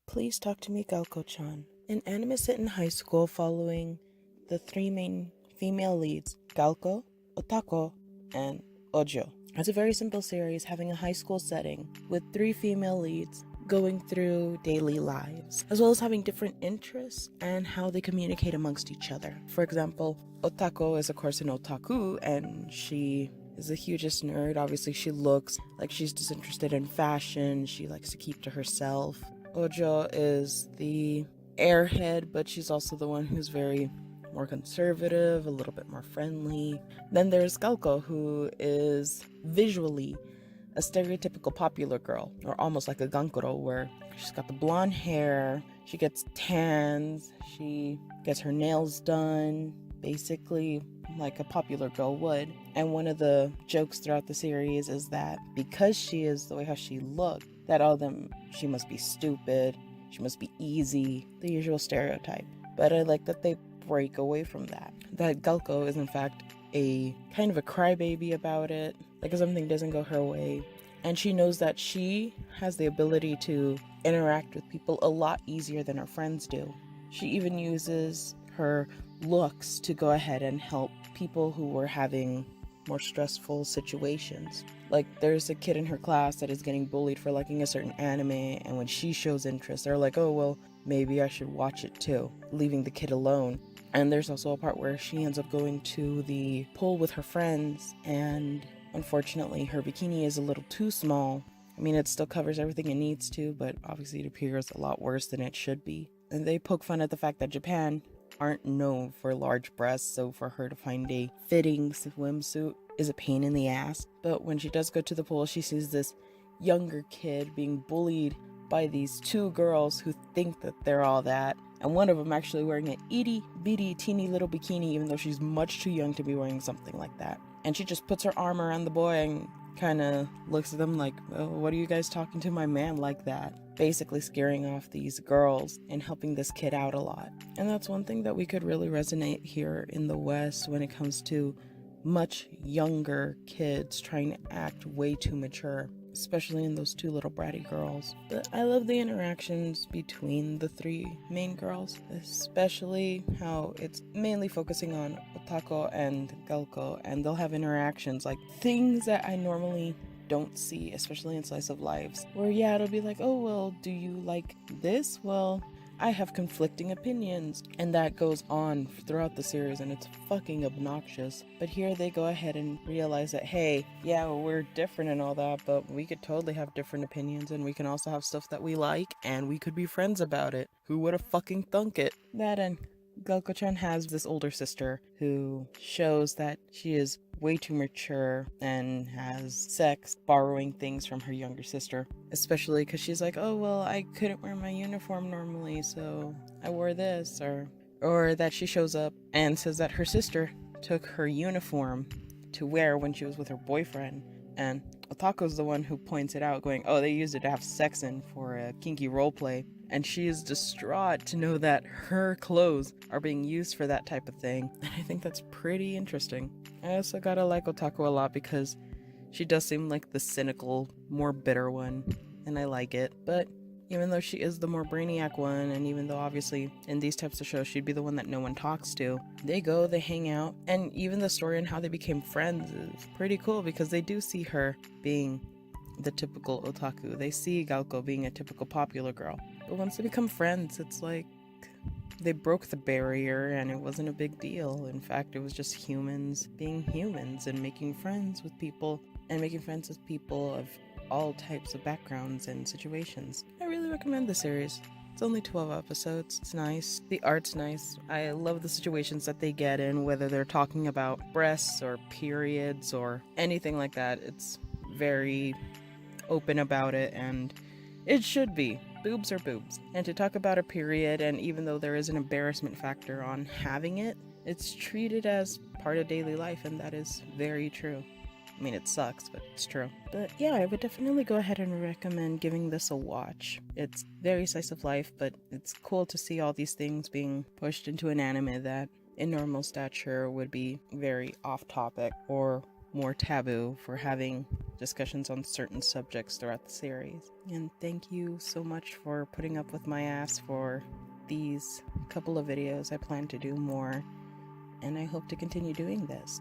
Please talk to me, Galko-chan. An anime set in high school following the three main female leads, Galko, Otako, and Ojo. It's a very simple series having a high school setting with three female leads going through daily lives, as well as having different interests and how they communicate amongst each other. For example, Otako is of course an otaku, and she is the hugest nerd. Obviously, she looks like she's disinterested in fashion. She likes to keep to herself. Ojo is the airhead, but she's also the one who's very more conservative, a little bit more friendly. Then there's Galko, who is visually a stereotypical popular girl, or almost like a gankuro, where she's got the blonde hair, she gets tans, she gets her nails done, basically like a popular girl would. And one of the jokes throughout the series is that because she is the way how she looked, that all of them, she must be stupid, she must be easy, the usual stereotype. But I like that they break away from that. That Galko is in fact a kind of a crybaby about it, like if something doesn't go her way. And she knows that she has the ability to interact with people a lot easier than her friends do. She even uses her looks to go ahead and help people who were having more stressful situations. Like there's a kid in her class that is getting bullied for liking a certain anime, and when she shows interest, they're like, oh well, maybe I should watch it too, leaving the kid alone. And there's also a part where she ends up going to the pool with her friends, and unfortunately her bikini is a little too small. I mean, it still covers everything it needs to, but obviously it appears a lot worse than it should be. And they poke fun at the fact that Japan aren't known for large breasts, so for her to find a fitting swimsuit is a pain in the ass. But when she does go to the pool, she sees this younger kid being bullied by these two girls who think that they're all that, and one of them actually wearing an itty bitty teeny little bikini, even though she's much too young to be wearing something like that. And she just puts her arm around the boy and kind of looks at them like, oh, what are you guys talking to my man like that? Basically scaring off these girls and helping this kid out a lot. And that's one thing that we could really resonate here in the West when it comes to much younger kids trying to act way too mature, especially in those two little bratty girls. But I love the interactions between the three main girls, especially how it's mainly focusing on Otako and Galko, and they'll have interactions like things that I normally don't see, especially in slice of lives, where yeah, it'll be like, oh well, do you like this? Well, I have conflicting opinions, and that goes on throughout the series, and it's fucking obnoxious. But here they go ahead and realize that, hey, yeah, we're different and all that, but we could totally have different opinions, and we can also have stuff that we like, and we could be friends about it. Who would have fucking thunk it? That and Galko-chan has this older sister who shows that she is way too mature and has sex borrowing things from her younger sister, especially because she's like, oh well, I couldn't wear my uniform normally, so I wore this. Or that she shows up and says that her sister took her uniform to wear when she was with her boyfriend, and Otako's the one who points it out, going, oh, they used it to have sex in for a kinky roleplay. And she is distraught to know that her clothes are being used for that type of thing. And I think that's pretty interesting. I also gotta like Otaku a lot because she does seem like the cynical, more bitter one, and I like it. But even though she is the more brainiac one, and even though obviously in these types of shows she'd be the one that no one talks to, they go, they hang out, and even the story and how they became friends is pretty cool because they do see her being the typical otaku. They see Galko being a typical popular girl. But once they become friends, it's like they broke the barrier and it wasn't a big deal. In fact, it was just humans being humans and making friends with people, and making friends with people of all types of backgrounds and situations. I really recommend the series. It's only 12 episodes. It's nice. The art's nice. I love the situations that they get in, whether they're talking about breasts or periods or anything like that. It's very open about it, and it should be. Boobs are boobs. And to talk about a period, and even though there is an embarrassment factor on having it, it's treated as part of daily life, and that is very true. I mean, it sucks, but it's true. But yeah, I would definitely go ahead and recommend giving this a watch. It's very slice of life, but it's cool to see all these things being pushed into an anime that in normal stature would be very off topic or more taboo for having discussions on certain subjects throughout the series. And thank you so much for putting up with my ass for these couple of videos. I plan to do more, and I hope to continue doing this.